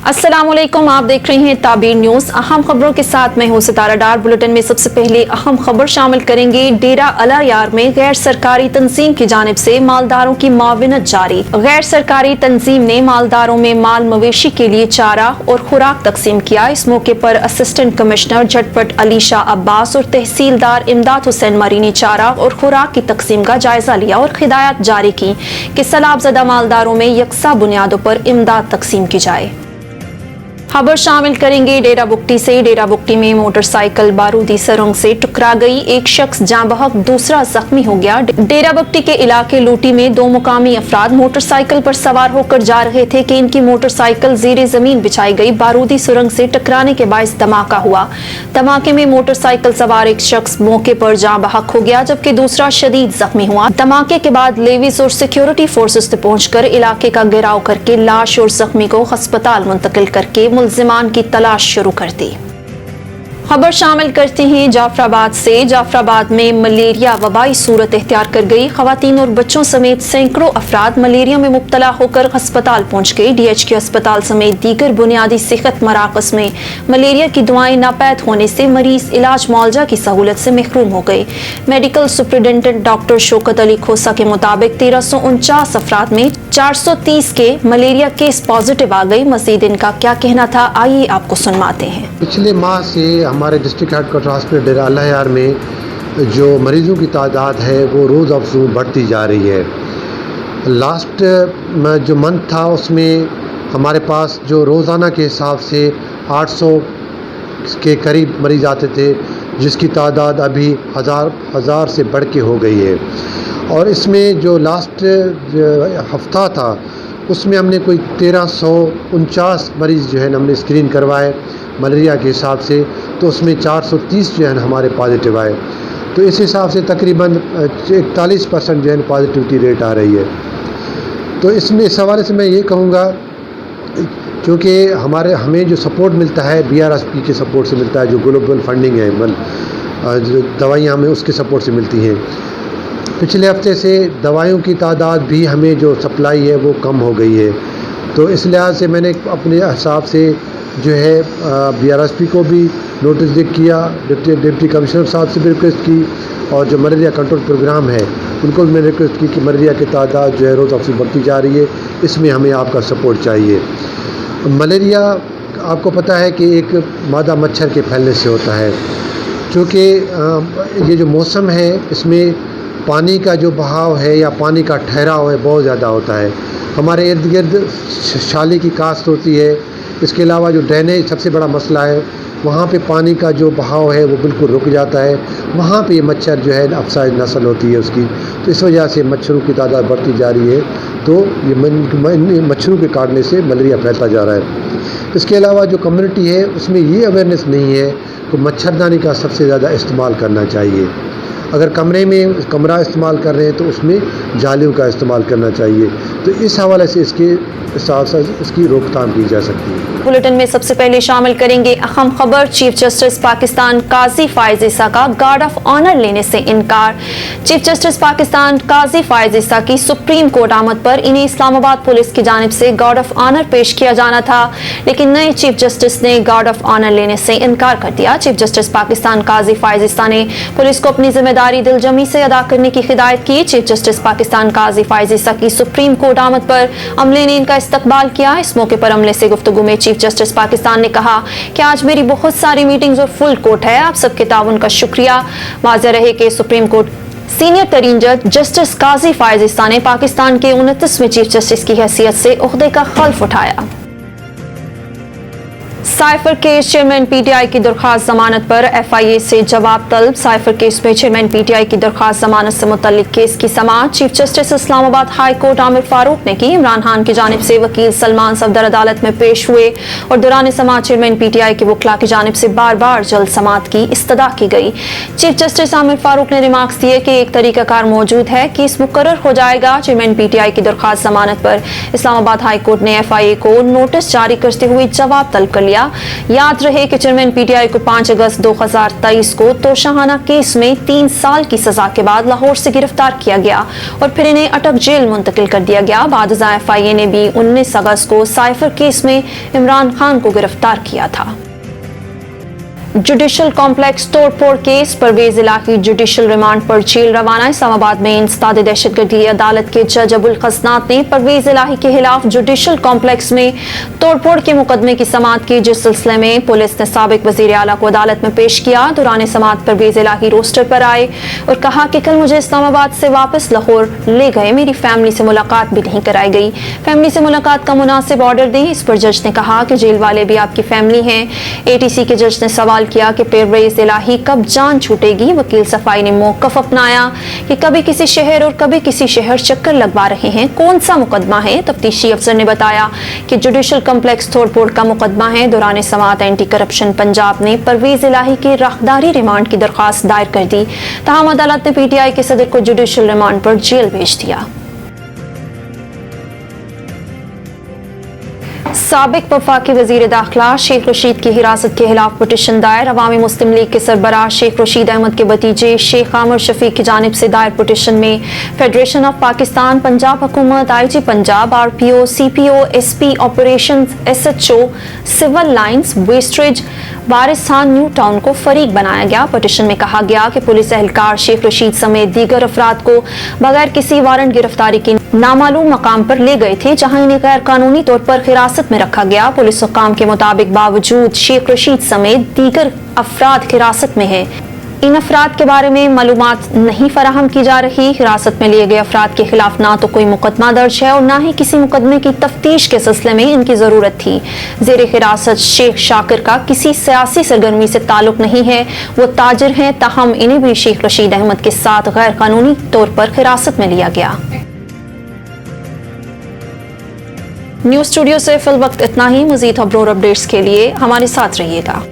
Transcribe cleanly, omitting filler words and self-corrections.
अस्सलाम वालेकुम, आप देख रहे हैं ताबीर न्यूज। अहम खबरों के साथ मैं हूं सितारा डार। बुलेटिन में सबसे पहले अहम खबर शामिल करेंगे। डेरा अला यार में गैर सरकारी तंजीम की जानिब से मालदारों की माविनत जारी। गैर सरकारी तंजीम ने मालदारों में माल मवेशी के लिए चारा और खुराक तकसीम किया। इस मौके पर असिस्टेंट कमिश्नर झटपट अली शाह अब्बास और तहसीलदार इमदाद हुसैन मरी ने चारा और खुराक की तकसीम का जायजा लिया और हिदायत जारी की कि सैलाबज़दा मालदारों में यकसा बुनियादों पर इमदाद तकसीम की जाए। खबर शामिल करेंगे डेरा बुगटी से। डेरा बुगटी में मोटरसाइकिल बारूदी सुरंग से टकरा गई। एक शख्स जाँ बहक, दूसरा जख्मी हो गया। डेरा बुगटी के इलाके लूटी में दो मुकामी अफराद मोटरसाइकिल पर सवार होकर जा रहे थे कि इनकी मोटरसाइकिल ज़ेरे जमीन बिछाई गई। बारूदी सुरंग से टकराने के बायस धमाका हुआ। धमाके में मोटरसाइकिल सवार एक शख्स मौके पर जाँ बहक हो गया, जबकि दूसरा शदीद जख्मी हुआ। धमाके के बाद लेविस और सिक्योरिटी फोर्सेस ने पहुंचकर इलाके का घेराव करके लाश और जख्मी को अस्पताल मुंतकिल करके मुल्जिमान की तलाश शुरू कर दी। खबर शामिल करते हैं जाफराबाद से। जाफराबाद में मलेरिया वबाई सूरत इख्तियार कर गई। खवातीन और बच्चों समेत सैकड़ों अफराद मलेरिया में मुब्तला होकर अस्पताल पहुंच गए। DHQ अस्पताल समेत दीगर बुनियादी सेहत मराकज़ में मलेरिया की दवाएं नापैद होने से मरीज इलाज मुआवजा की सहूलत से महरूम हो गए। Medical superintendent doctor Shaukat Ali Khosa के मुताबिक 1349 अफराद में 430 के मलेरिया केस पॉजिटिव आ गई। मजीद इनका क्या कहना था, आइए आपको सुनवाते हैं। पिछले माह से हमारे डिस्ट्रिक्ट हेडक्वार्टर हॉस्पिटल डेरा अला यार में जो मरीज़ों की तादाद है वो रोज़ अफजू बढ़ती जा रही है। लास्ट जो मंथ था उसमें हमारे पास जो रोज़ाना के हिसाब से 800 के करीब मरीज़ आते थे, जिसकी तादाद अभी हज़ार से बढ़ के हो गई है। और इसमें जो लास्ट हफ्ता था उसमें हमने कोई 1349 मरीज़ जो है हमने स्क्रीन करवाए मलेरिया के हिसाब से, तो उसमें 430 जो है हमारे पॉजिटिव आए। तो इस हिसाब से तकरीबन 41% जो है पॉजिटिविटी रेट आ रही है। तो इसमें इस हवाले से मैं ये कहूँगा, क्योंकि हमें जो सपोर्ट मिलता है BRSP के सपोर्ट से मिलता है, जो ग्लोबल फंडिंग है, जो दवाइयाँ हमें उसके सपोर्ट से मिलती हैं। पिछले हफ्ते से दवाइयों की तादाद भी हमें जो सप्लाई है वो कम हो गई है। तो इस लिहाज से मैंने अपने हिसाब से जो है BRSP को भी नोटिस किया, डिप्टी कमिश्नर साहब से भी रिक्वेस्ट की, और जो मलेरिया कंट्रोल प्रोग्राम है उनको भी मैंने रिक्वेस्ट की कि मलेरिया की तादाद जो है रोज़ अफजू बढ़ती जा रही है, इसमें हमें आपका सपोर्ट चाहिए। मलेरिया आपको पता है कि एक मादा मच्छर के फैलने से होता है। चूँकि ये जो मौसम है इसमें पानी का जो बहाव है या पानी का ठहराव है बहुत ज़्यादा होता है। हमारे इर्द गिर्द शाली की काश्त होती है। इसके अलावा जो ड्रेनेज सबसे बड़ा मसला है, वहाँ पे पानी का जो बहाव है वो बिल्कुल रुक जाता है। वहाँ पे ये मच्छर जो है अफसाइज नस्ल होती है उसकी, तो इस वजह से मच्छरों की तादाद बढ़ती जा रही है। तो ये मच्छरों के काटने से मलेरिया फैलता जा रहा है। इसके अलावा जो कम्युनिटी है उसमें ये अवेयरनेस नहीं है कि मच्छरदानी का सबसे ज़्यादा इस्तेमाल करना चाहिए। अगर कमरे में कमरा इस्तेमाल कर रहे हैं तो उसमें जालियों का इस्तेमाल करना चाहिए। तो इस हवाले से इसके साथ साथ इसकी रोकथाम की जा सकती है। बुलेटिन में सबसे पहले शामिल करेंगे अहम खबर। चीफ जस्टिस पाकिस्तान काजी फायज ईसा का गार्ड ऑफ ऑनर लेने से इनकार। चीफ जस्टिस पाकिस्तान काजी फायज ईसा की सुप्रीम कोर्ट आमद पर इन्हें इस्लामाबाद पुलिस की जानिब से गार्ड ऑफ ऑनर पेश किया जाना था, लेकिन नए चीफ जस्टिस ने गार्ड ऑफ ऑनर लेने से इनकार कर दिया। चीफ जस्टिस पाकिस्तान काजी फायज ईसा ने पुलिस को अपनी जिम्मेदारी दिलजमी से अदा करने की हिदायत की। चीफ जस्टिस पाकिस्तान काजी फायज ईसा की सुप्रीम कोर्ट आमद पर अमले ने इनका इस्तकबाल किया। इस मौके पर अमले से गुफ्तगू में चीफ जस्टिस पाकिस्तान ने कहा कि आज मेरी बहुत सारी मीटिंग्स और फुल कोर्ट है, आप सबके ताउन का शुक्रिया। वाज़ेह रहे कि सुप्रीम कोर्ट सीनियर तरीन जज जस्टिस काजी फायज ईसा ने पाकिस्तान के 29वें चीफ जस्टिस की हैसियत से ओहदे का खल्फ उठाया। साइफर केस चेयरमैन PTI की दरख्वास्त जमानत पर FIA से जवाब तलब। साइफर केस में चेयरमैन PTI की दरख्वास्त जमानत से मुतल्लिक केस की समाअत chief justice Islamabad high court Aamir Farooq ने की। इमरान खान की जानिब से वकील सलमान सफदर अदालत में पेश हुए और दौरान समाअत चेयरमैन PTI के वकला की जानिब से बार बार जल्द समाअत की इस्तदा की गई। चीफ जस्टिस आमिर फारूक ने रिमार्क्स दिए कि एक तरीकाकार मौजूद है, केस मुकर्रर हो जाएगा। चेयरमैन PTI की दरख्वास्त जमानत पर इस्लामाबाद हाई कोर्ट ने FIA को नोटिस जारी करते हुए जवाब तलब कर लिया। लिया। याद रहे कि चेयरमैन पीटीआई को 5 अगस्त 2023 को तोशाहाना केस में 3 साल की सजा के बाद लाहौर से गिरफ्तार किया गया और फिर इन्हें अटक जेल मुंतकिल कर दिया गया। बाद एफआईए ने भी 19 अगस्त को साइफर केस में इमरान खान को गिरफ्तार किया था। जुडिशल कॉम्प्लेक्स तोड़फोड़ केस, परवेज इलाही जुडिशल रिमांड पर जेल रवाना। इस्लामाबाद में इंसदाद दहशतगर्दी अदालत के जज अबुल खसनात ने परवेज इलाही के खिलाफ जुडिशल कॉम्प्लेक्स में तोड़फोड़ के मुकदमे की समाअत की, जिस सिलसिले में पुलिस ने साबिक वजीर आला को अदालत में पेश किया। दौरान समाअत परवेज इलाही रोस्टर पर आए और कहा कि कल मुझे इस्लामाबाद से वापस लाहौर ले गए, मेरी फैमिली से मुलाकात भी नहीं कराई गई, फैमिली से मुलाकात का मुनासिब ऑर्डर दें। इस पर जज ने कहा कि जेल वाले भी आपकी फैमिली हैं। एटीसी के जज ने सवाल किया कि परवेज इलाही कब जान छूटेगी। वकील सफाई ने मौकफ अपनाया कि कभी किसी शहर और कभी किसी शहर चक्कर लगवा रहे हैं, कौन सा मुकदमा है। तफ्तीशी अफसर ने बताया कि जुडिशल कॉम्प्लेक्स तोड़फोड़ का मुकदमा है। दौरान समाअत एंटी करप्शन पंजाब ने परवेज इलाही की राहदारी रिमांड की दरख्वास्त दायर कर दी। तमाम अदालत ने पीटीआई के सदर को जुडिशल रिमांड पर जेल भेज दिया। साबिक वफाकी वजीर दाखिला शेख रशीद की हिरासत के खिलाफ पिटीशन दायर। अवामी मुस्लिम लीग के सरबराह शेख रशीद अहमद के भतीजे शेख आमिर शफीक की जानिब से दायर पिटीशन में फेडरेशन ऑफ पाकिस्तान, पंजाब हुकूमत, IG Punjab, RPO, CPO, SP operation, SHO, civil lines, वेस्टरेज, वारिस खान न्यू टाउन को फरीक बनाया गया। पिटीशन में कहा गया कि पुलिस एहलकार शेख रशीद समेत दीगर अफराद को बगैर किसी वारंट गिरफ्तारी के नामालूम मकाम पर ले गए थे, जहां इन्हें गैर कानूनी तौर पर हिरासत में रखा गया। पुलिस हुक्काम के मुताबिक बावजूद शेख रशीद समेत दीगर अफराद हिरासत में हैं। इन अफराद के बारे में मालूमात नहीं फराहम की जा रही। हिरासत में लिए गए अफराद के खिलाफ ना तो कोई मुकदमा दर्ज है और ना ही किसी मुकदमे की तफ्तीश के सिलसिले में इनकी जरूरत थी। जेर हिरासत शेख शाकिर का किसी सियासी सरगर्मी से ताल्लुक नहीं है, वो ताजिर हैं, ताहम इन्हें भी शेख रशीद अहमद के साथ गैर कानूनी तौर पर हिरासत में लिया गया। न्यूज़ स्टूडियो से फिल वक्त इतना ही। मज़ीद खबरों और अपडेट्स के लिए हमारे साथ रहिएगा।